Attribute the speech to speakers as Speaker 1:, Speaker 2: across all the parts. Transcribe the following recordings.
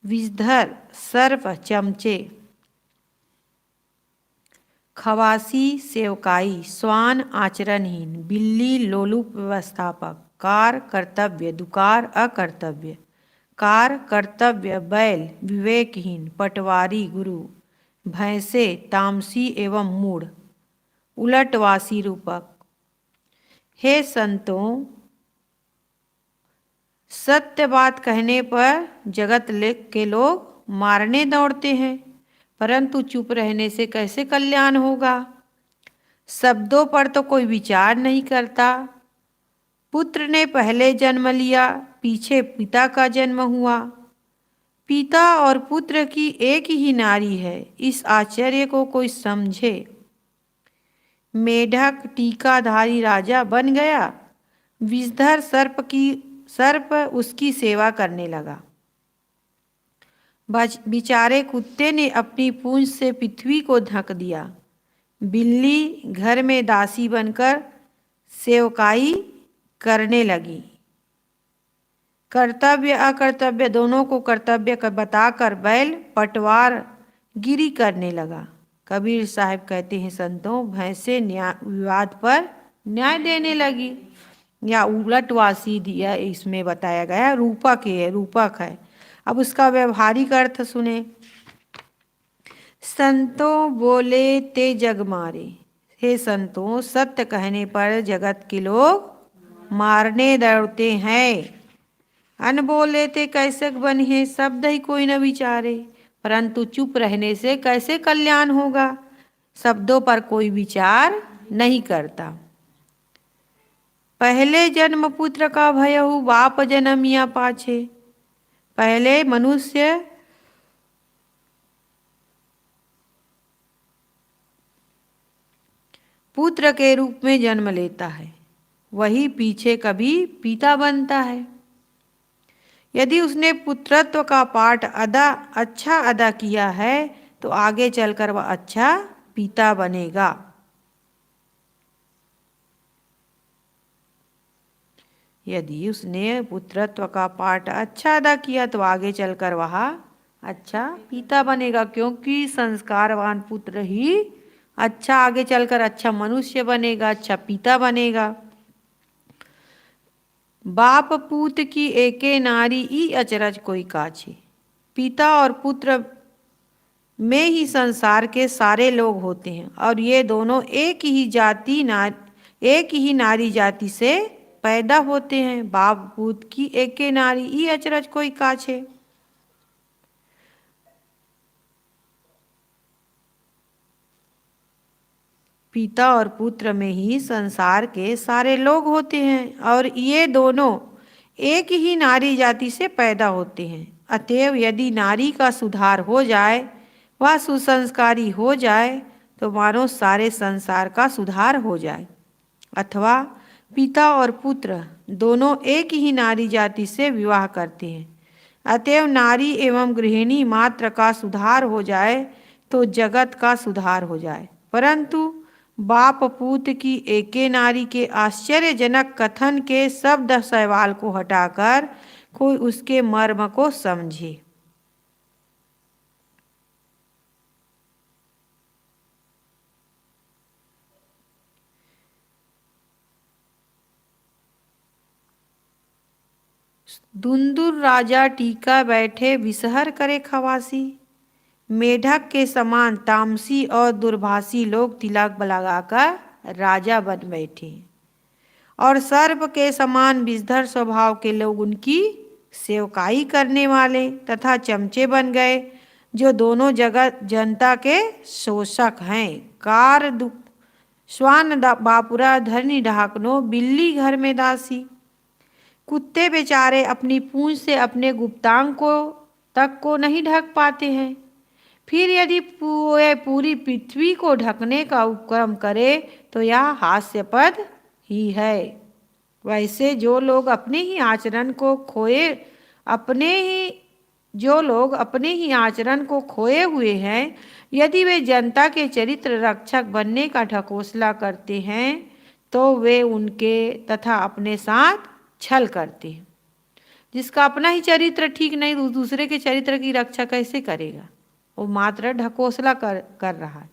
Speaker 1: विषधर सर्प चमचे, खवासी सेवकाई, श्वान आचरणहीन, बिल्ली लोलुप व्यवस्थापक, कार कर्तव्य, दुकार अकर्तव्य, कार कर्तव्य बैल विवेकहीन, पटवारी गुरु, भैंसे तामसी एवं मूढ़, उलटवासी रूपक। हे संतों, सत्य बात कहने पर जगत के लोग मारने दौड़ते हैं, परंतु चुप रहने से कैसे कल्याण होगा। शब्दों पर तो कोई विचार नहीं करता। पुत्र ने पहले जन्म लिया, पीछे पिता का जन्म हुआ। पिता और पुत्र की एक ही नारी है, इस आश्चर्य को कोई समझे। मेढक टीकाधारी राजा बन गया, विषधर सर्प उसकी सेवा करने लगा। बेचारे कुत्ते ने अपनी पूंछ से पृथ्वी को ढक दिया। बिल्ली घर में दासी बनकर सेवकाई करने लगी। कर्तव्य अकर्तव्य दोनों को कर्तव्य बताकर बैल पटवार गिरी करने लगा। कबीर साहब कहते हैं, संतों, भैंसे विवाद पर न्याय देने लगी, या उलटवासी दिया इसमें बताया गया, रूपक है। अब उसका व्यवहारिक अर्थ सुने। संतों बोले ते जग मारे। हे संतों, सत्य कहने पर जगत के लोग मारने दौड़ते हैं। अन बोले ते कैसे बनिए, शब्द ही कोई न विचारे, परंतु चुप रहने से कैसे कल्याण होगा। शब्दों पर कोई विचार नहीं करता। पहले जन्म पुत्र का भयहु, बाप जनमिया पाछे। पहले मनुष्य पुत्र के रूप में जन्म लेता है, वही पीछे कभी पिता बनता है। यदि उसने पुत्रत्व का पाठ अच्छा अदा किया है तो आगे चलकर वह अच्छा पिता बनेगा। यदि उसने पुत्रत्व का पाठ अच्छा अदा किया तो आगे चलकर वह अच्छा पिता बनेगा, क्योंकि संस्कारवान पुत्र ही अच्छा आगे चलकर अच्छा मनुष्य बनेगा, अच्छा पिता बनेगा। बाप पूत की एके नारी ई अचरज कोई काछे। पिता और पुत्र में ही संसार के सारे लोग होते हैं, और ये दोनों एक ही नारी जाति से पैदा होते हैं। बाप पूत की एके नारी ई अचरज कोई काछे। पिता और पुत्र में ही संसार के सारे लोग होते हैं, और ये दोनों एक ही नारी जाति से पैदा होते हैं। अतएव यदि नारी का सुधार हो जाए, वह सुसंस्कारी हो जाए, तो मानो सारे संसार का सुधार हो जाए। अथवा पिता और पुत्र दोनों एक ही नारी जाति से विवाह करते हैं, अतएव नारी एवं गृहिणी मात्र का सुधार हो जाए तो जगत का सुधार हो जाए। परंतु बाप पूत की एके नारी के आश्चर्यजनक कथन के शब्द सवाल को हटाकर कोई उसके मर्म को समझे। दुंदुर राजा टीका बैठे विषहर करे खवासी। मेढक के समान तामसी और दुर्भाषी लोग तिलक लगाकर राजा बन बैठे, और सर्प के समान विषधर स्वभाव के लोग उनकी सेवकाई करने वाले तथा चमचे बन गए, जो दोनों जगत जनता के शोषक हैं। कार श्वान बापुरा धरनी ढाकनो, बिल्ली घर में दासी। कुत्ते बेचारे अपनी पूंछ से अपने गुप्तांग को नहीं ढक पाते हैं, फिर यदि पूरी पृथ्वी को ढकने का उपक्रम करे तो यह हास्यपद ही है। वैसे जो लोग अपने ही आचरण को खोए हुए हैं, यदि वे जनता के चरित्र रक्षक बनने का ढकोसला करते हैं तो वे उनके तथा अपने साथ छल करते हैं। जिसका अपना ही चरित्र ठीक नहीं, तो दूसरे के चरित्र की रक्षा कैसे करेगा? वो मात्र ढकोसला कर रहा है।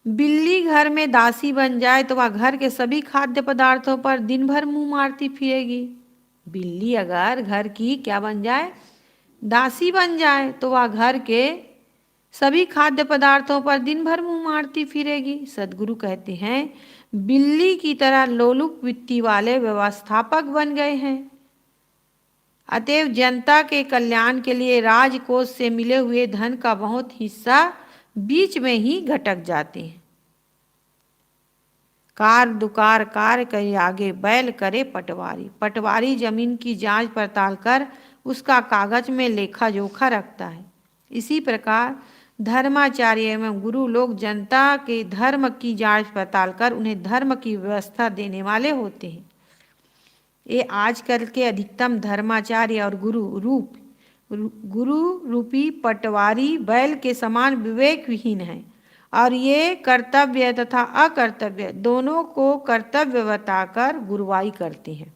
Speaker 1: बिल्ली घर में दासी बन जाए तो वह घर के सभी खाद्य पदार्थों पर दिन भर मुंह मारती फिरेगी। बिल्ली अगर घर की क्या बन जाए? दासी बन जाए तो वह घर के सभी खाद्य पदार्थों पर दिन भर मुंह मारती फिरेगी। सदगुरु कहते हैं बिल्ली की तरह लोलुप वृत्ति वाले व्यवस्थापक बन गए हैं। अतएव जनता के कल्याण के लिए राजकोष से मिले हुए धन का बहुत हिस्सा बीच में ही घटक जाते हैं। कार दुकार कार करे आगे, बैल करे पटवारी। पटवारी जमीन की जांच पड़ताल कर उसका कागज में लेखा जोखा रखता है। इसी प्रकार धर्माचार्य एवं गुरु लोग जनता के धर्म की जांच पड़ताल कर उन्हें धर्म की व्यवस्था देने वाले होते हैं। ये आजकल के अधिकतम धर्माचार्य और गुरु रूपी पटवारी बैल के समान विवेक विहीन है और ये कर्तव्य तथा अकर्तव्य दोनों को कर्तव्य बताकर गुरुवाई करते हैं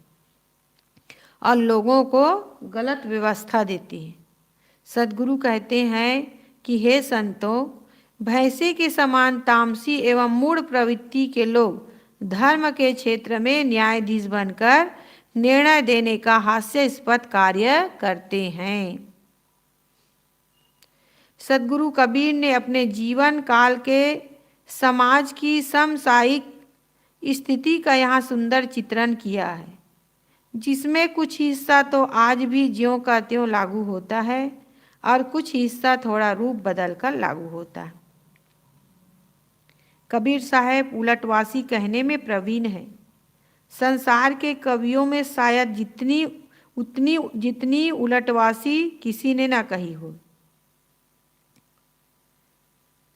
Speaker 1: और लोगों को गलत व्यवस्था देते हैं। सदगुरु कहते हैं कि हे संतों, भैंसे के समान तामसी एवं मूढ़ प्रवृत्ति के लोग धर्म के क्षेत्र में न्यायाधीश बनकर निर्णय देने का हास्यास्पद कार्य करते हैं। सदगुरु कबीर ने अपने जीवन काल के समाज की समसामयिक स्थिति का यहाँ सुंदर चित्रण किया है, जिसमें कुछ हिस्सा तो आज भी ज्यों का त्यों लागू होता है और कुछ हिस्सा थोड़ा रूप बदलकर लागू होता है। कबीर साहब उलटवासी कहने में प्रवीण है। संसार के कवियों में शायद जितनी उलटवासी किसी ने ना कही हो।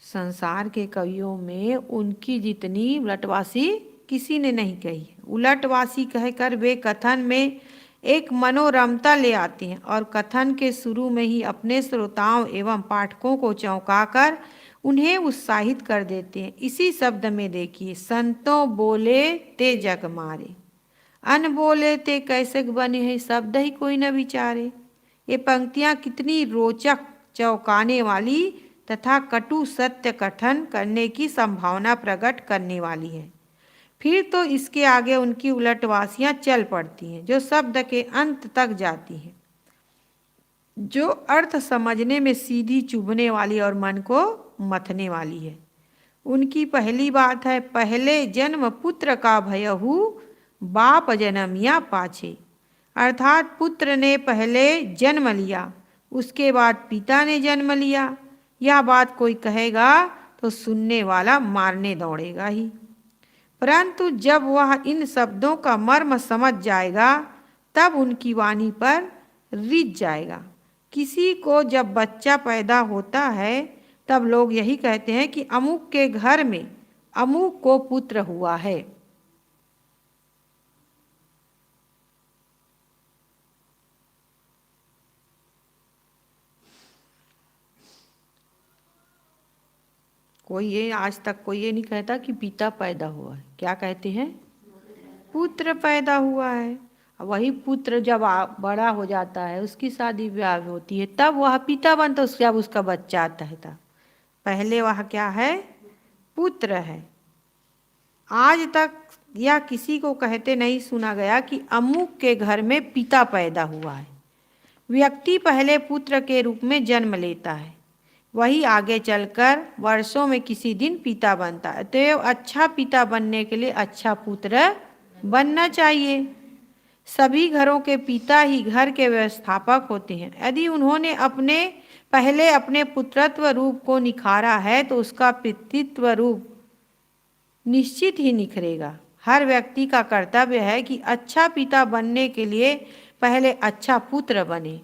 Speaker 1: संसार के कवियों में उनकी जितनी उलटवासी किसी ने नहीं कही। उलटवासी कहकर वे कथन में एक मनोरमता ले आते हैं और कथन के शुरू में ही अपने श्रोताओं एवं पाठकों को चौंकाकर उन्हें उत्साहित कर देते हैं। इसी शब्द में देखिए, संतों बोले ते जग मारे, अन बोले ते कैसे बने हैं, शब्द ही कोई न विचारे। ये पंक्तियां कितनी रोचक, चौंकाने वाली तथा कटु सत्य कथन करने की संभावना प्रकट करने वाली है। फिर तो इसके आगे उनकी उलटवासियां चल पड़ती हैं, जो शब्द के अंत तक जाती हैं, जो अर्थ समझने में सीधी चुभने वाली और मन को मथने वाली है। उनकी पहली बात है, पहले जन्म पुत्र का भयहु बाप जनमिया पाछे, अर्थात पुत्र ने पहले जन्म लिया, उसके बाद पिता ने जन्म लिया। यह बात कोई कहेगा तो सुनने वाला मारने दौड़ेगा ही, परंतु जब वह इन शब्दों का मर्म समझ जाएगा तब उनकी वाणी पर रिझ जाएगा। किसी को जब बच्चा पैदा होता है तब लोग यही कहते हैं कि अमुक के घर में अमुक को पुत्र हुआ है। कोई ये आज तक कोई ये नहीं कहता कि पिता पैदा हुआ है, क्या कहते हैं? पुत्र पैदा हुआ है। वही पुत्र जब बड़ा हो जाता है, उसकी शादी ब्याह होती है, तब वह पिता बनता है, जब उसका बच्चा आता है तब। पहले वह क्या है? पुत्र है। आज तक यह किसी को कहते नहीं सुना गया कि अमुक के घर में पिता पैदा हुआ है। व्यक्ति पहले पुत्र के रूप में जन्म लेता है, वही आगे चलकर वर्षों में किसी दिन पिता बनता है। तो अच्छा पिता बनने के लिए अच्छा पुत्र बनना चाहिए। सभी घरों के पिता ही घर के व्यवस्थापक होते हैं। यदि उन्होंने पहले अपने पुत्रत्व रूप को निखारा है तो उसका पितृत्व रूप निश्चित ही निखरेगा। हर व्यक्ति का कर्तव्य है कि अच्छा पिता बनने के लिए पहले अच्छा पुत्र बने।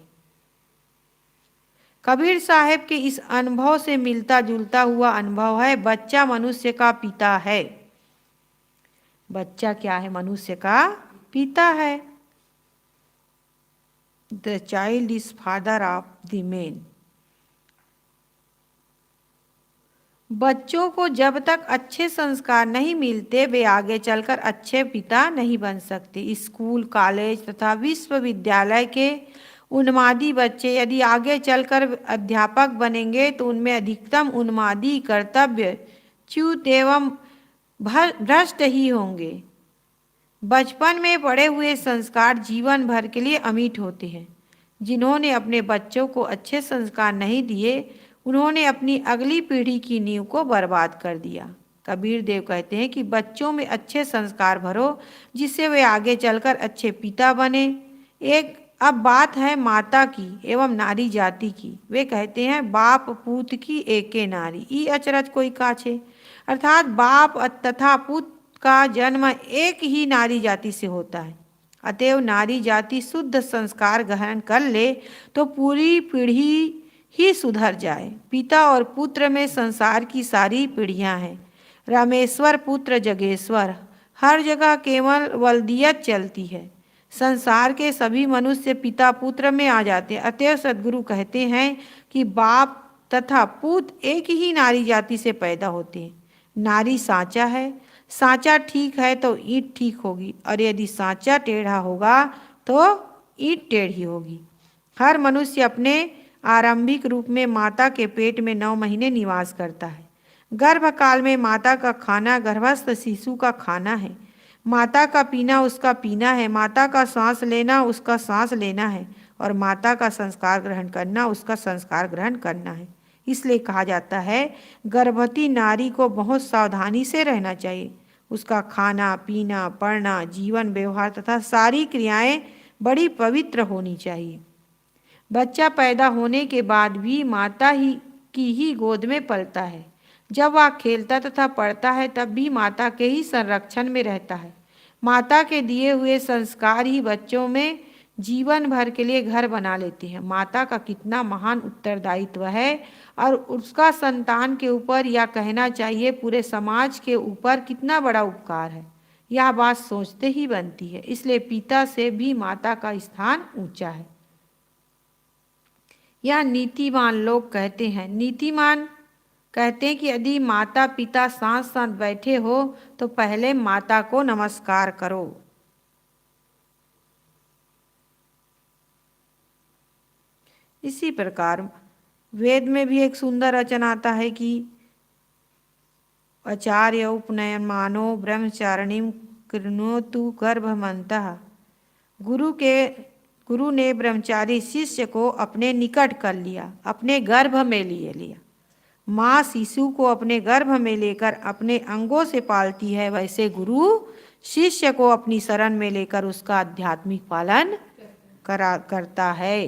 Speaker 1: कबीर साहब के इस अनुभव से मिलता जुलता हुआ अनुभव है, बच्चा मनुष्य का पिता है। बच्चा क्या है? मनुष्य का पिता है। The child is father of the man. बच्चों को जब तक अच्छे संस्कार नहीं मिलते वे आगे चलकर अच्छे पिता नहीं बन सकते। स्कूल, कॉलेज तथा विश्वविद्यालय के उन्मादी बच्चे यदि आगे चलकर अध्यापक बनेंगे तो उनमें अधिकतम उन्मादी, कर्तव्य च्युत एवं भ्रष्ट ही होंगे। बचपन में पड़े हुए संस्कार जीवन भर के लिए अमिट होते हैं। जिन्होंने अपने बच्चों को अच्छे संस्कार नहीं दिए उन्होंने अपनी अगली पीढ़ी की नींव को बर्बाद कर दिया। कबीर देव कहते हैं कि बच्चों में अच्छे संस्कार भरो जिससे वे आगे चलकर अच्छे पिता बने। एक अब बात है माता की एवं नारी जाति की। वे कहते हैं बाप पूत की एके नारी ई अचरज कोई काछे, अर्थात बाप तथा पुत्र का जन्म एक ही नारी जाति से होता है। अतएव नारी जाति शुद्ध संस्कार ग्रहण कर ले तो पूरी पीढ़ी ही सुधर जाए। पिता और पुत्र में संसार की सारी पीढ़ियां हैं। रामेश्वर पुत्र जगेश्वर, हर जगह केवल वल्दियत चलती है। संसार के सभी मनुष्य पिता पुत्र में आ जाते हैं। अतएव सद्गुरु कहते हैं कि बाप तथा पुत्र एक ही नारी जाति से पैदा होते हैं। नारी सांचा है, सांचा ठीक है तो ईंट ठीक होगी, और यदि सांचा टेढ़ा होगा तो ईंट टेढ़ी होगी। हर मनुष्य अपने आरंभिक रूप में माता के पेट में 9 महीने निवास करता है। गर्भकाल में माता का खाना गर्भस्थ शिशु का खाना है। माता का पीना उसका पीना है, माता का सांस लेना उसका सांस लेना है, और माता का संस्कार ग्रहण करना उसका संस्कार ग्रहण करना है। इसलिए कहा जाता है गर्भवती नारी को बहुत सावधानी से रहना चाहिए। उसका खाना पीना, पढ़ना, जीवन व्यवहार तथा सारी क्रियाएं बड़ी पवित्र होनी चाहिए। बच्चा पैदा होने के बाद भी माता की ही गोद में पलता है। जब वह खेलता तथा पढ़ता है तब भी माता के ही संरक्षण में रहता है। माता के दिए हुए संस्कार ही बच्चों में जीवन भर के लिए घर बना लेते हैं। माता का कितना महान उत्तरदायित्व है और उसका संतान के ऊपर, या कहना चाहिए पूरे समाज के ऊपर, कितना बड़ा उपकार है, यह बात सोचते ही बनती है। इसलिए पिता से भी माता का स्थान ऊंचा है। यह नीतिवान लोग कहते हैं। नीतिमान कहते हैं कि यदि माता पिता साथ साथ बैठे हो तो पहले माता को नमस्कार करो। इसी प्रकार वेद में भी एक सुंदर वचन आता है कि आचार्य उपनयन मानो ब्रह्मचारिणीम कृणोतु गर्भमन्तः। गुरु ने ब्रह्मचारी शिष्य को अपने निकट कर लिया, अपने गर्भ में लिए लिया। माँ शिशु को अपने गर्भ में लेकर अपने अंगों से पालती है, वैसे गुरु शिष्य को अपनी शरण में लेकर उसका आध्यात्मिक पालन करता है।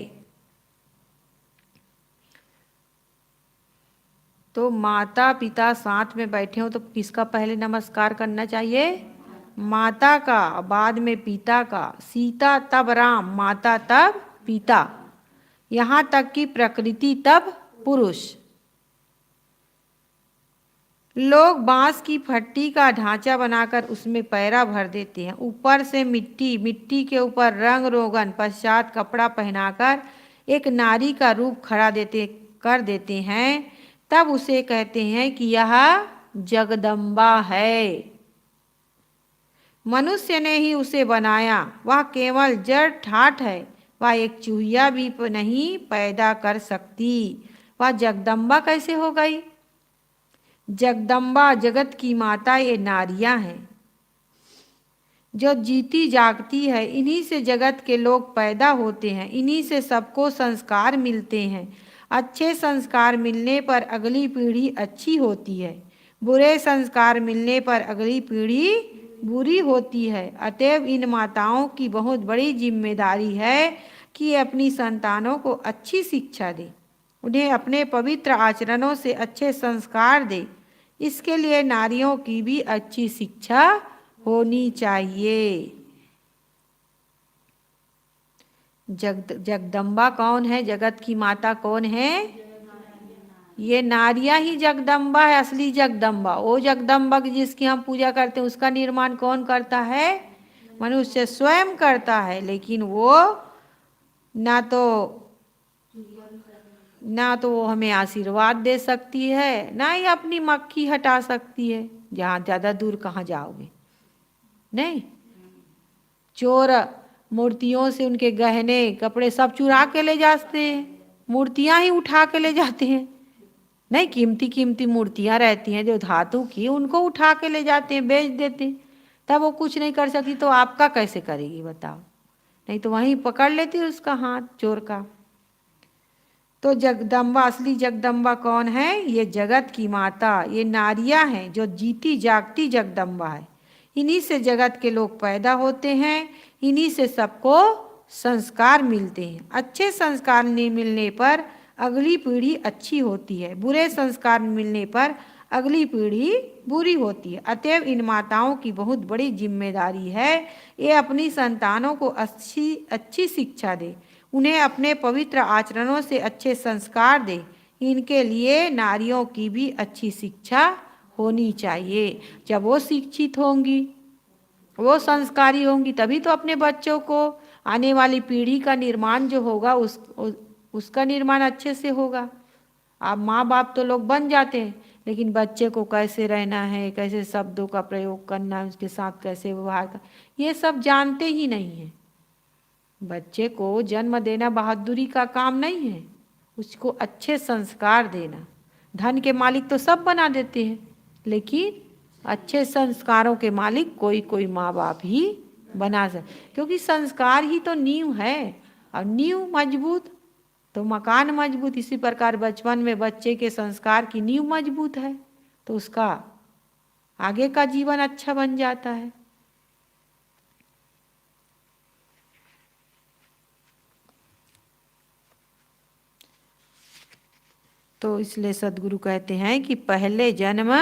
Speaker 1: तो माता पिता साथ में बैठे हो तो किसका पहले नमस्कार करना चाहिए? माता का, बाद में पिता का। सीता तब राम, माता तब पिता, यहाँ तक कि प्रकृति तब पुरुष। लोग बांस की फट्टी का ढांचा बनाकर उसमें पैरा भर देते हैं, ऊपर से मिट्टी, मिट्टी के ऊपर रंग रोगन, पश्चात कपड़ा पहनाकर एक नारी का रूप खड़ा कर देते हैं। तब उसे कहते हैं कि यह जगदम्बा है। मनुष्य ने ही उसे बनाया, वह केवल जड़ ठाठ है, वह एक चूहिया भी नहीं पैदा कर सकती। वह जगदम्बा कैसे हो गई? जगदम्बा, जगत की माता, ये नारियां हैं जो जीती जागती है। इन्हीं से जगत के लोग पैदा होते हैं, इन्हीं से सबको संस्कार मिलते हैं। अच्छे संस्कार मिलने पर अगली पीढ़ी अच्छी होती है, बुरे संस्कार मिलने पर अगली पीढ़ी बुरी होती है। अतएव इन माताओं की बहुत बड़ी जिम्मेदारी है कि अपनी संतानों को अच्छी शिक्षा दे, उन्हें अपने पवित्र आचरणों से अच्छे संस्कार दे। इसके लिए नारियों की भी अच्छी शिक्षा होनी चाहिए। जगदम्बा कौन है? जगत की माता कौन है? ये नारियां ही जगदम्बा है, असली जगदम्बा। वो जगदम्बा जिसकी हम पूजा करते हैं उसका निर्माण कौन करता है? मनुष्य स्वयं करता है। लेकिन वो ना तो ना तो वो हमें आशीर्वाद दे सकती है, ना ही अपनी मक्खी हटा सकती है। जहाँ ज़्यादा दूर कहाँ जाओगे, नहीं। चोर मूर्तियों से उनके गहने कपड़े सब चुरा के ले जाते हैं, मूर्तियां ही उठा के ले जाते हैं। नहीं, कीमती कीमती मूर्तियां रहती हैं जो धातु की, उनको उठा के ले जाते हैं, बेच देते हैं। तब वो कुछ नहीं कर सकती तो आपका कैसे करेगी बताओ। नहीं तो वहीं पकड़ लेती उसका हाथ चोर का। तो जगदम्बा, असली जगदम्बा कौन है? ये जगत की माता, ये नारियां हैं जो जीती जागती जगदम्बा है। इन्हीं से जगत के लोग पैदा होते हैं, इन्हीं से सबको संस्कार मिलते हैं। अच्छे संस्कार नहीं मिलने पर अगली पीढ़ी अच्छी होती है, बुरे संस्कार मिलने पर अगली पीढ़ी बुरी होती है। अतएव इन माताओं की बहुत बड़ी जिम्मेदारी है, ये अपनी संतानों को अच्छी अच्छी शिक्षा दे, उन्हें अपने पवित्र आचरणों से अच्छे संस्कार दे। इनके लिए नारियों की भी अच्छी शिक्षा होनी चाहिए। जब वो शिक्षित होंगी, वो संस्कारी होंगी, तभी तो अपने बच्चों को, आने वाली पीढ़ी का निर्माण जो होगा उसका निर्माण अच्छे से होगा। आप माँ बाप तो लोग बन जाते हैं, लेकिन बच्चे को कैसे रहना है, कैसे शब्दों का प्रयोग करना है, उसके साथ कैसे व्यवहार कर, ये सब जानते ही नहीं हैं। बच्चे को जन्म देना बहादुरी का काम नहीं है, उसको अच्छे संस्कार देना। धन के मालिक तो सब बना देते हैं, लेकिन अच्छे संस्कारों के मालिक कोई कोई माँ बाप ही बना सकते, क्योंकि संस्कार ही तो नींव है। और नींव मजबूत तो मकान मजबूत। इसी प्रकार बचपन में बच्चे के संस्कार की नींव मजबूत है तो उसका आगे का जीवन अच्छा बन जाता है। तो इसलिए सदगुरु कहते हैं कि पहले जन्म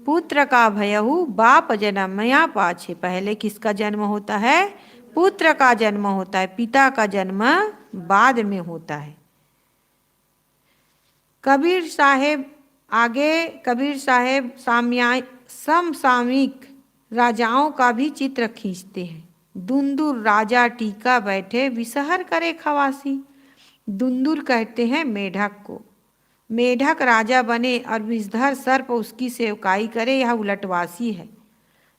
Speaker 1: पुत्र का भयहु बाप जन्मया पाछे। पहले किसका जन्म होता है? पुत्र का जन्म होता है, पिता का जन्म बाद में होता है। कबीर साहेब समसामयिक राजाओं का भी चित्र खींचते हैं। दुंदुर राजा टीका बैठे विषहर करे खवासी। दुंदुर कहते हैं मेढक को। मेढक राजा बने और विषधर सर्प उसकी सेवकाई करे, यह उलटवासी है।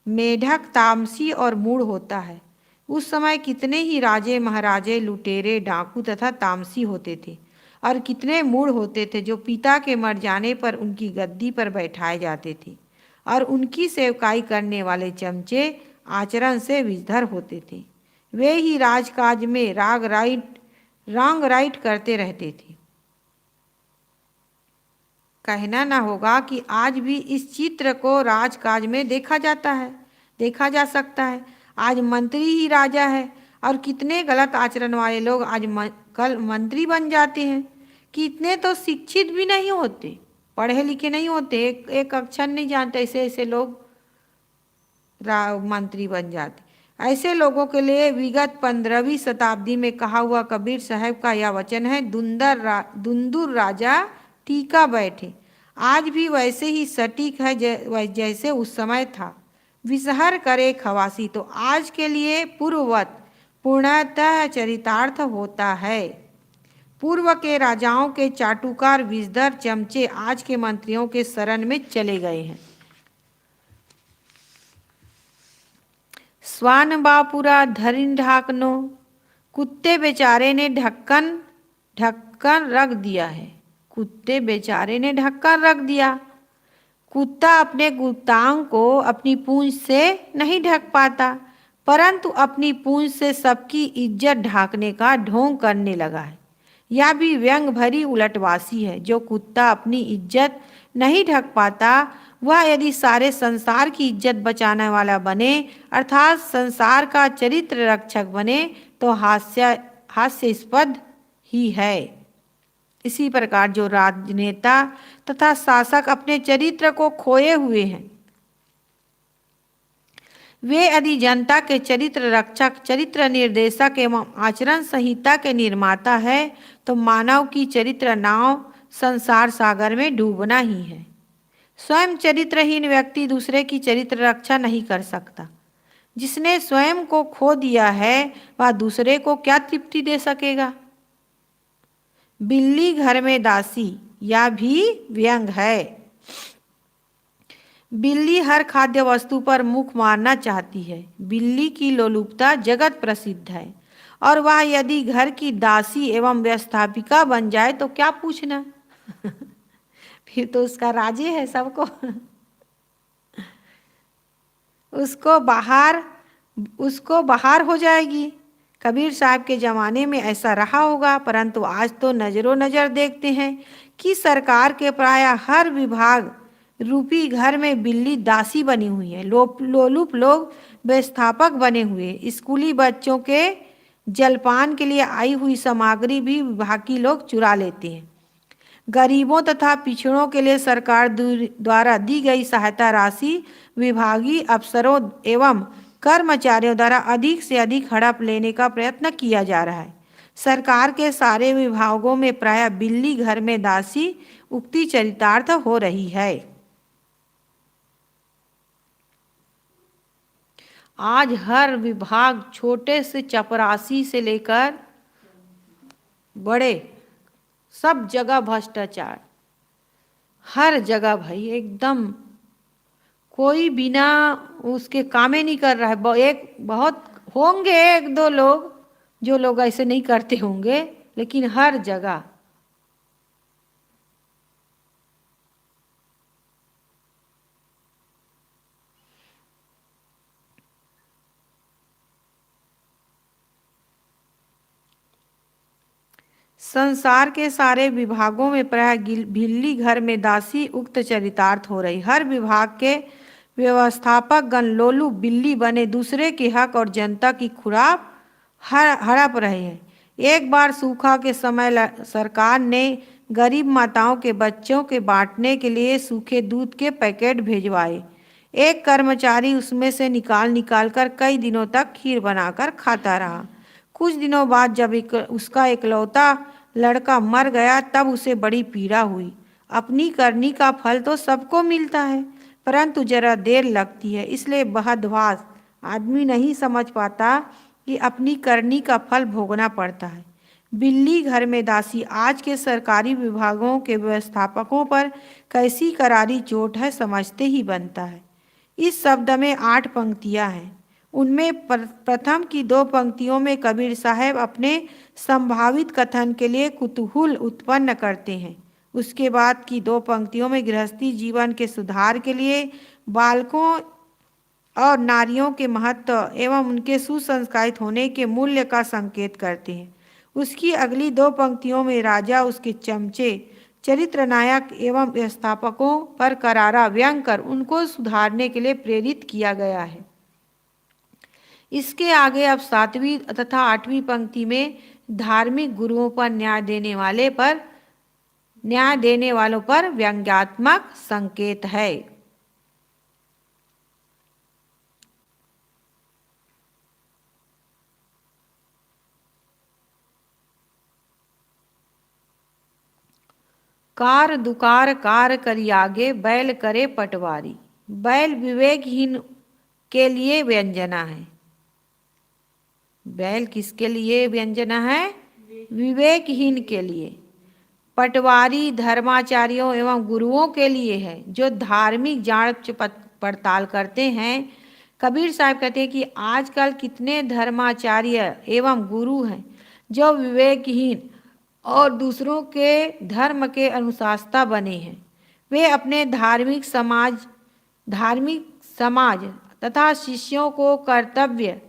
Speaker 1: मेढक तामसी और मूढ़ होता है। उस समय कितने ही राजे महाराजे, लुटेरे, डाकू तथा तामसी होते थे, और कितने मूढ़ होते थे जो पिता के मर जाने पर उनकी गद्दी पर बैठाए जाते थे, और उनकी सेवकाई करने वाले चमचे आचरण से विषधर होते थे। वे ही राजकाज में रंग राइट करते रहते थे। कहना ना होगा कि आज भी इस चित्र को राजकाज में देखा जा सकता है। आज मंत्री ही राजा है, और कितने गलत आचरण वाले लोग आज कल मंत्री बन जाते हैं। कितने तो शिक्षित भी नहीं होते, पढ़े लिखे नहीं होते, एक अक्षर नहीं जानते, ऐसे ऐसे लोग मंत्री बन जाते। ऐसे लोगों के लिए विगत 15वीं शताब्दी में कहा हुआ कबीर साहब का यह वचन है, दुंदुर राजा टीका बैठे, आज भी वैसे ही सटीक है जैसे उस समय था। विषहर करे खवासी, तो आज के लिए पूर्ववत पूर्णतः चरितार्थ होता है। पूर्व के राजाओं के चाटुकार विषधर चमचे आज के मंत्रियों के शरण में चले गए हैं। स्वान बापुरा धरिन ढाकनो, कुत्ते बेचारे ने ढक्कन रख दिया है। कुत्ते बेचारे ने ढक्कन रख दिया। कुत्ता अपने गुप्तांग को अपनी पूंछ से नहीं ढक पाता, परंतु अपनी पूंछ से सबकी इज्जत ढाकने का ढोंग करने लगा है। यह भी व्यंग भरी उलटवासी है। जो कुत्ता अपनी इज्जत नहीं ढक पाता, वह यदि सारे संसार की इज्जत बचाने वाला बने, अर्थात संसार का चरित्र रक्षक बने, तो हास्यास्पद ही है। इसी प्रकार जो राजनेता तथा शासक अपने चरित्र को खोए हुए हैं, वे यदि जनता के चरित्र रक्षक, चरित्र निर्देशक एवं आचरण संहिता के निर्माता है, तो मानव की चरित्र नाव संसार सागर में डूबना ही है। स्वयं चरित्रहीन व्यक्ति दूसरे की चरित्र रक्षा नहीं कर सकता। जिसने स्वयं को खो दिया है, वह दूसरे को क्या तृप्ति दे सकेगा? बिल्ली घर में दासी, यह भी व्यंग है। बिल्ली हर खाद्य वस्तु पर मुख मारना चाहती है। बिल्ली की लोलुपता जगत प्रसिद्ध है, और वह यदि घर की दासी एवं व्यवस्थापिका बन जाए तो क्या पूछना। फिर तो उसका राजे है सबको। उसको बाहर उसको बाहर हो जाएगी। कबीर साहब के ज़माने में ऐसा रहा होगा, परंतु आज तो नज़रों नज़र देखते हैं कि सरकार के प्राय हर विभाग रूपी घर में बिल्ली दासी बनी हुई है। लोलुप लोग व्यवस्थापक बने हुए, स्कूली बच्चों के जलपान के लिए आई हुई सामग्री भी विभागी लोग चुरा लेते हैं। गरीबों तथा पिछड़ों के लिए सरकार द्वारा दी गई सहायता राशि विभागीय अफसरों एवं कर्मचारियों द्वारा अधिक से अधिक हड़प लेने का प्रयत्न किया जा रहा है। सरकार के सारे विभागों में प्राय बिल्ली घर में दासी उक्ति चरितार्थ हो रही है। आज हर विभाग, छोटे से चपरासी से लेकर बड़े, सब जगह भ्रष्टाचार, हर जगह भाई एकदम। कोई बिना उसके काम ही नहीं कर रहा है। एक बहुत होंगे, एक दो लोग जो लोग ऐसे नहीं करते होंगे, लेकिन हर जगह। संसार के सारे विभागों में प्राय बिल्ली घर में दासी उक्त चरितार्थ हो रही। हर विभाग के व्यवस्थापक गण लोलू बिल्ली बने दूसरे के हक और जनता की खुराक हड़प रहे हैं। एक बार सूखा के समय सरकार ने गरीब माताओं के बच्चों के बांटने के लिए सूखे दूध के पैकेट भेजवाए। एक कर्मचारी उसमें से निकाल निकाल कर कई दिनों तक खीर बनाकर खाता रहा। कुछ दिनों बाद जब उसका इकलौता लड़का मर गया, तब उसे बड़ी पीड़ा हुई। अपनी करनी का फल तो सबको मिलता है, परंतु जरा देर लगती है, इसलिए बहदवास आदमी नहीं समझ पाता कि अपनी करनी का फल भोगना पड़ता है। बिल्ली घर में दासी आज के सरकारी विभागों के व्यवस्थापकों पर कैसी करारी चोट है, समझते ही बनता है। इस शब्द में 8 पंक्तियां हैं। उनमें प्रथम की 2 पंक्तियों में कबीर साहब अपने संभावित कथन के लिए कुतूहल उत्पन्न करते हैं। उसके बाद की 2 पंक्तियों में गृहस्थी जीवन के सुधार के लिए बालकों और नारियों के महत्व एवं उनके सुसंस्कारित होने के मूल्य का संकेत करते हैं। उसकी अगली 2 पंक्तियों में राजा, उसके चमचे, चरित्र नायक एवं व्यवस्थापकों पर करारा व्यंग कर उनको सुधारने के लिए प्रेरित किया गया है। इसके आगे अब 7वीं तथा 8वीं पंक्ति में धार्मिक गुरुओं पर न्याय देने वालों पर व्यंग्यात्मक संकेत है। कार दुकार कार करी आगे, बैल करे पटवारी। बैल विवेकहीन के लिए व्यंजना है। बैल किसके लिए व्यंजना है? विवेकहीन के लिए। पटवारी धर्माचार्यों एवं गुरुओं के लिए है, जो धार्मिक जांच पड़ताल करते हैं। कबीर साहब कहते हैं कि आजकल कितने धर्माचार्य एवं गुरु हैं जो विवेकहीन और दूसरों के धर्म के अनुशासता बने हैं। वे अपने धार्मिक समाज तथा शिष्यों को कर्तव्य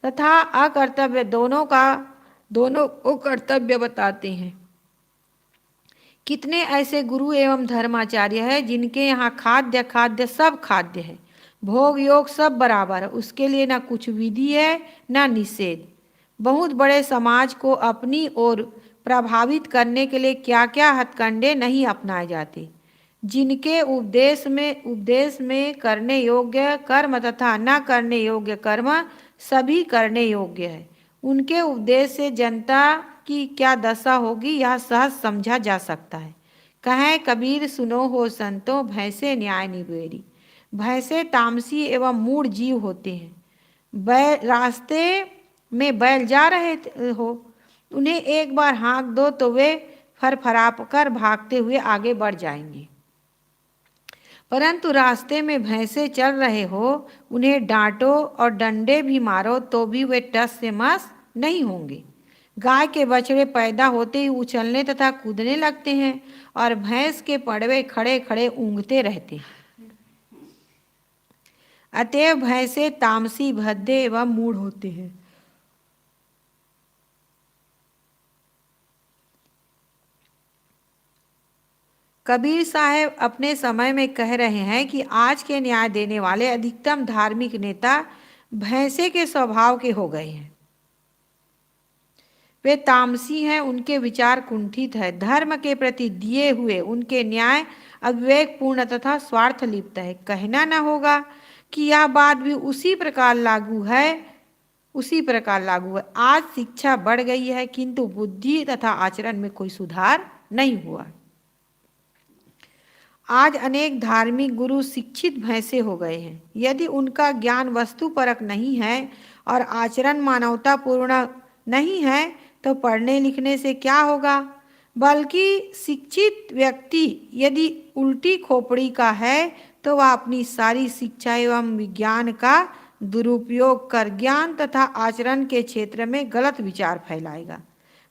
Speaker 1: तथा अकर्तव्य दोनों को कर्तव्य बताते हैं। कितने ऐसे गुरु एवं धर्माचार्य हैं जिनके यहाँ खाद्य सब खाद्य है, भोग योग सब बराबर है, उसके लिए ना कुछ विधि है ना निषेध। बहुत बड़े समाज को अपनी ओर प्रभावित करने के लिए क्या क्या हथकंडे नहीं अपनाए जाते। जिनके उपदेश में करने योग्य कर्म तथा न करने योग्य कर्म सभी करने योग्य है, उनके उपदेश से जनता की क्या दशा होगी यह सहज समझा जा सकता है। कहें कबीर सुनो हो संतो, भैंसे न्याय निबेरी। भैंसे तामसी एवं मूढ़ जीव होते हैं। रास्ते में बैल जा रहे हो, उन्हें एक बार हाँक दो तो वे फरफरा कर भागते हुए आगे बढ़ जाएंगे। परंतु रास्ते में भैंसे चल रहे हो, उन्हें डांटो और डंडे भी मारो तो भी वे टस से मस नहीं होंगे। गाय के बछड़े पैदा होते ही उछलने तथा कूदने लगते हैं और भैंस के पड़वे खड़े खड़े ऊँघते रहते हैं। अतएव भैंसे तामसी, भद्दे एवं मूढ़ होते हैं। कबीर साहब अपने समय में कह रहे हैं कि आज के न्याय देने वाले अधिकतम धार्मिक नेता भैंसे के स्वभाव के हो गए हैं। वे तामसी हैं, उनके विचार कुंठित है, धर्म के प्रति दिए हुए उनके न्याय अविवेकपूर्ण तथा स्वार्थ लिप्त है। कहना न होगा कि यह बात भी उसी प्रकार लागू है। आज शिक्षा बढ़ गई है, किंतु बुद्धि तथा आचरण में कोई सुधार नहीं हुआ। आज अनेक धार्मिक गुरु शिक्षित भैंसे हो गए हैं। यदि उनका ज्ञान वस्तुपरक नहीं है और आचरण मानवतापूर्ण नहीं है तो पढ़ने लिखने से क्या होगा? बल्कि शिक्षित व्यक्ति यदि उल्टी खोपड़ी का है तो वह अपनी सारी शिक्षा एवं विज्ञान का दुरुपयोग कर ज्ञान तथा आचरण के क्षेत्र में गलत विचार फैलाएगा,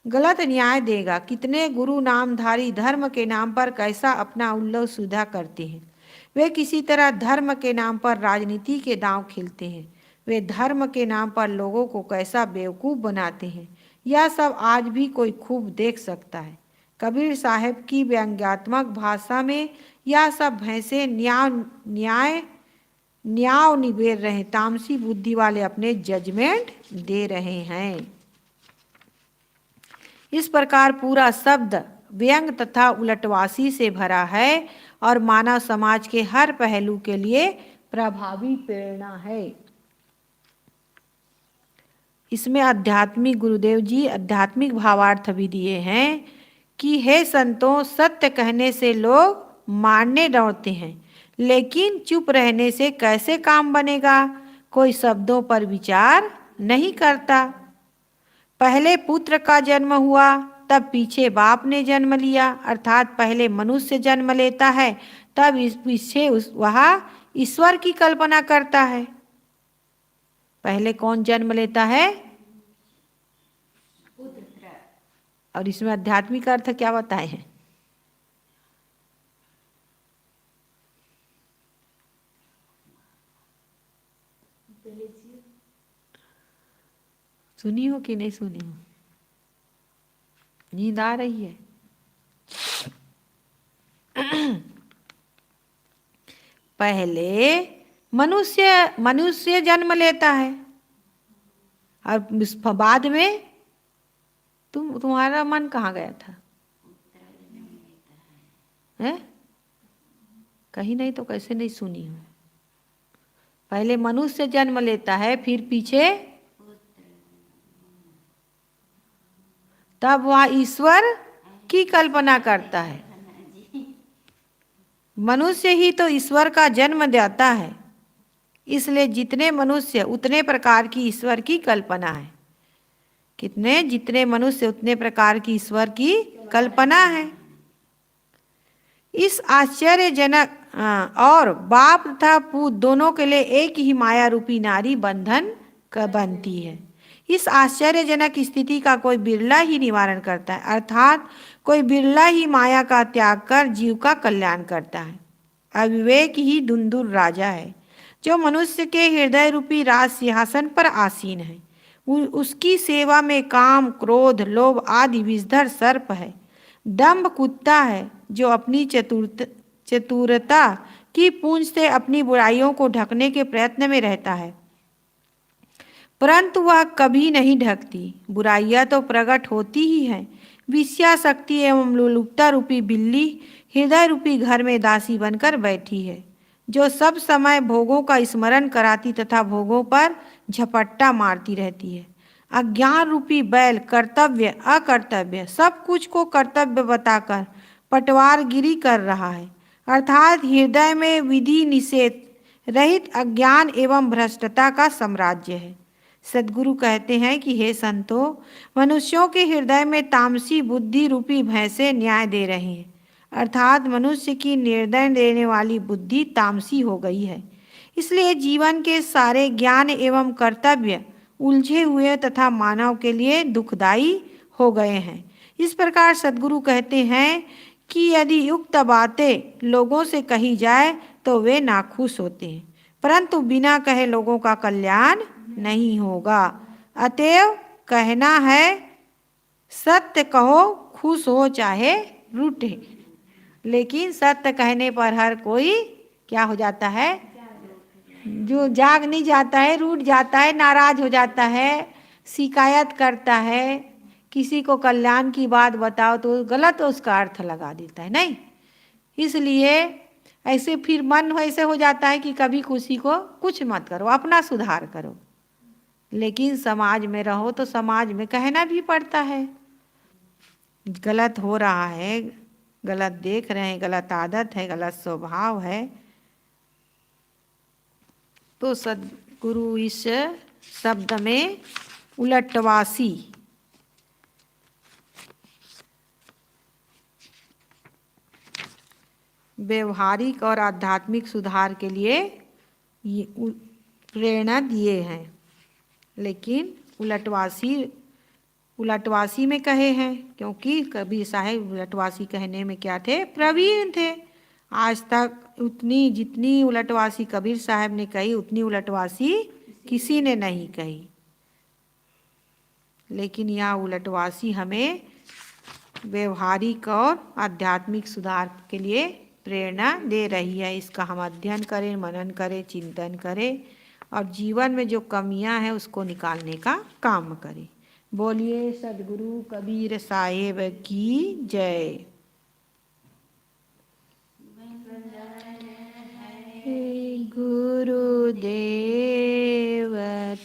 Speaker 1: गलत न्याय देगा। कितने गुरु नामधारी धर्म के नाम पर कैसा अपना उल्लू सुधा करते हैं। वे किसी तरह धर्म के नाम पर राजनीति के दांव खेलते हैं। वे धर्म के नाम पर लोगों को कैसा बेवकूफ़ बनाते हैं, यह सब आज भी कोई खूब देख सकता है। कबीर साहब की व्यंग्यात्मक भाषा में यह सब भैंसे न्याय निबेर रहे, तामसी बुद्धि वाले अपने जजमेंट दे रहे हैं। इस प्रकार पूरा शब्द व्यंग तथा उलटवासी से भरा है और मानव समाज के हर पहलू के लिए प्रभावी प्रेरणा है। इसमें आध्यात्मिक गुरुदेव जी आध्यात्मिक भावार्थ भी दिए हैं कि हे संतों, सत्य कहने से लोग मारने दौड़ते हैं, लेकिन चुप रहने से कैसे काम बनेगा? कोई शब्दों पर विचार नहीं करता। पहले पुत्र का जन्म हुआ, तब पीछे बाप ने जन्म लिया, अर्थात पहले मनुष्य जन्म लेता है, तब पीछे वह ईश्वर की कल्पना करता है। पहले कौन जन्म लेता है? और इसमें आध्यात्मिक अर्थ क्या बताए हैं? सुनी हो कि नहीं सुनी हो? नींद आ रही है? पहले मनुष्य जन्म लेता है और बाद में तुम्हारा मन कहाँ गया था? है? कहीं नहीं तो कैसे नहीं सुनी हो? पहले मनुष्य जन्म लेता है, फिर पीछे तब वह ईश्वर की कल्पना करता है। मनुष्य ही तो ईश्वर का जन्म देता है, इसलिए जितने मनुष्य उतने प्रकार की ईश्वर की कल्पना है। जितने मनुष्य उतने प्रकार की ईश्वर की कल्पना है। इस आश्चर्यजनक और बाप तथा पूत दोनों के लिए एक ही माया रूपी नारी बंधन बनती है। इस आश्चर्यजनक स्थिति का कोई बिरला ही निवारण करता है, अर्थात कोई बिरला ही माया का त्याग कर जीव का कल्याण करता है। अविवेक ही धुंधुर राजा है, जो मनुष्य के हृदय रूपी राज सिंहासन पर आसीन है। उसकी सेवा में काम, क्रोध, लोभ आदि विषधर सर्प है। दंभ कुत्ता है, जो अपनी चतुरता की पूंछ से अपनी बुराइयों को ढकने के प्रयत्न में रहता है, परंतु वह कभी नहीं ढकती। बुराइयां तो प्रकट होती ही हैं। विषयाशक्ति एवं लोलुपता रूपी बिल्ली हृदय रूपी घर में दासी बनकर बैठी है, जो सब समय भोगों का स्मरण कराती तथा भोगों पर झपट्टा मारती रहती है। अज्ञान रूपी बैल कर्तव्य अकर्तव्य सब कुछ को कर्तव्य बताकर पटवारगिरी कर रहा है, अर्थात हृदय में विधि निषेध रहित अज्ञान एवं भ्रष्टता का साम्राज्य है। सद्गुरु कहते हैं कि हे संतो, मनुष्यों के हृदय में तामसी बुद्धि रूपी भैंसे न्याय दे रही हैं, अर्थात मनुष्य की निर्णय देने वाली बुद्धि तामसी हो गई है। इसलिए जीवन के सारे ज्ञान एवं कर्तव्य उलझे हुए तथा मानव के लिए दुखदायी हो गए हैं। इस प्रकार सद्गुरु कहते हैं कि यदि युक्त बातें लोगों से कही जाए तो वे नाखुश होते हैं, परंतु बिना कहे लोगों का कल्याण नहीं होगा। अतएव कहना है सत्य कहो, खुश हो चाहे रूठे। लेकिन सत्य कहने पर हर कोई क्या हो जाता है, जो जाग नहीं जाता है, रूठ जाता है, नाराज हो जाता है, शिकायत करता है। किसी को कल्याण की बात बताओ तो गलत उसका अर्थ लगा देता है, नहीं। इसलिए ऐसे फिर मन ऐसे हो जाता है कि कभी किसी को कुछ मत करो, अपना सुधार करो। लेकिन समाज में रहो तो समाज में कहना भी पड़ता है। गलत हो रहा है, गलत देख रहे हैं, गलत आदत है, गलत स्वभाव है, तो सद्गुरु इस शब्द में उलटवासी व्यवहारिक और आध्यात्मिक सुधार के लिए ये प्रेरणा दिए हैं। लेकिन उलटवासी में कहे हैं, क्योंकि कबीर साहब उलटवासी कहने में क्या थे, प्रवीण थे। आज तक उतनी जितनी उलटवासी कबीर साहब ने कही उतनी उलटवासी किसी ने नहीं कही। लेकिन यह उलटवासी हमें व्यवहारिक और आध्यात्मिक सुधार के लिए प्रेरणा दे रही है। इसका हम अध्ययन करें, मनन करें, चिंतन करें और जीवन में जो कमियां हैं उसको निकालने का काम करें। बोलिए सद्गुरु कबीर साहेब की जय। गुरुदेव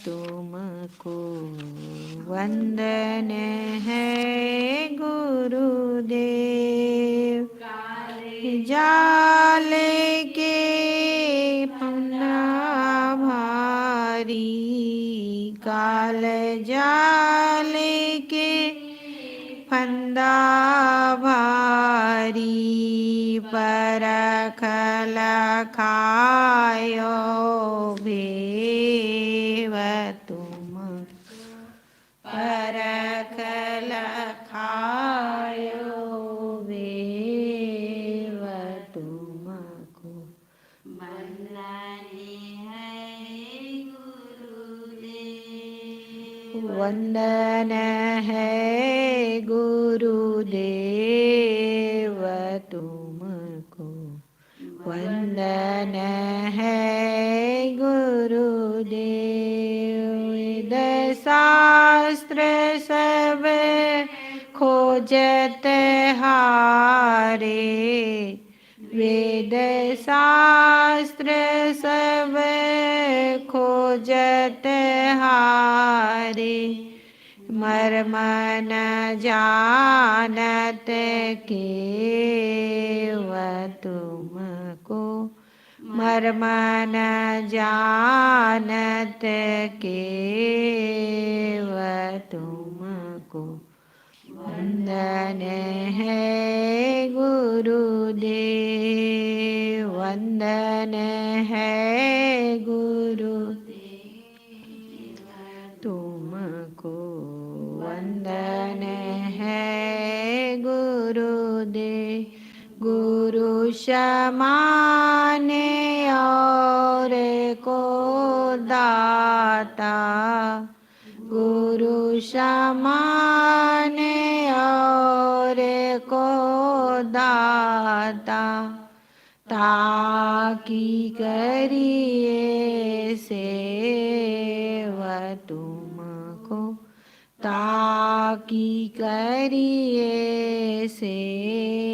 Speaker 1: तुमको वंदन है, गुरुदेव जाल के फंदा भारी, काल जाल के फंदा भारी, परखल खायो भेव तुम, परखल खायो भेव तुमको वंदन है, गुरुदेव तुमको वंदन है, गुरुदेव। वेद शास्त्र सब खोजत हारे, वेद शास्त्र सब खोजत हारे, मर्म न जानत केव तुमको, मर्म न जानत केव तुमको वंदन है, गुरुदेव वंदन है, गुरुदेव तुमको वंदन है, गुरुदेव। गुरु समान और को दाता, गुरु समान और को दाता, ताकि करिए सेवा तुमको, ताकि करिए सेवा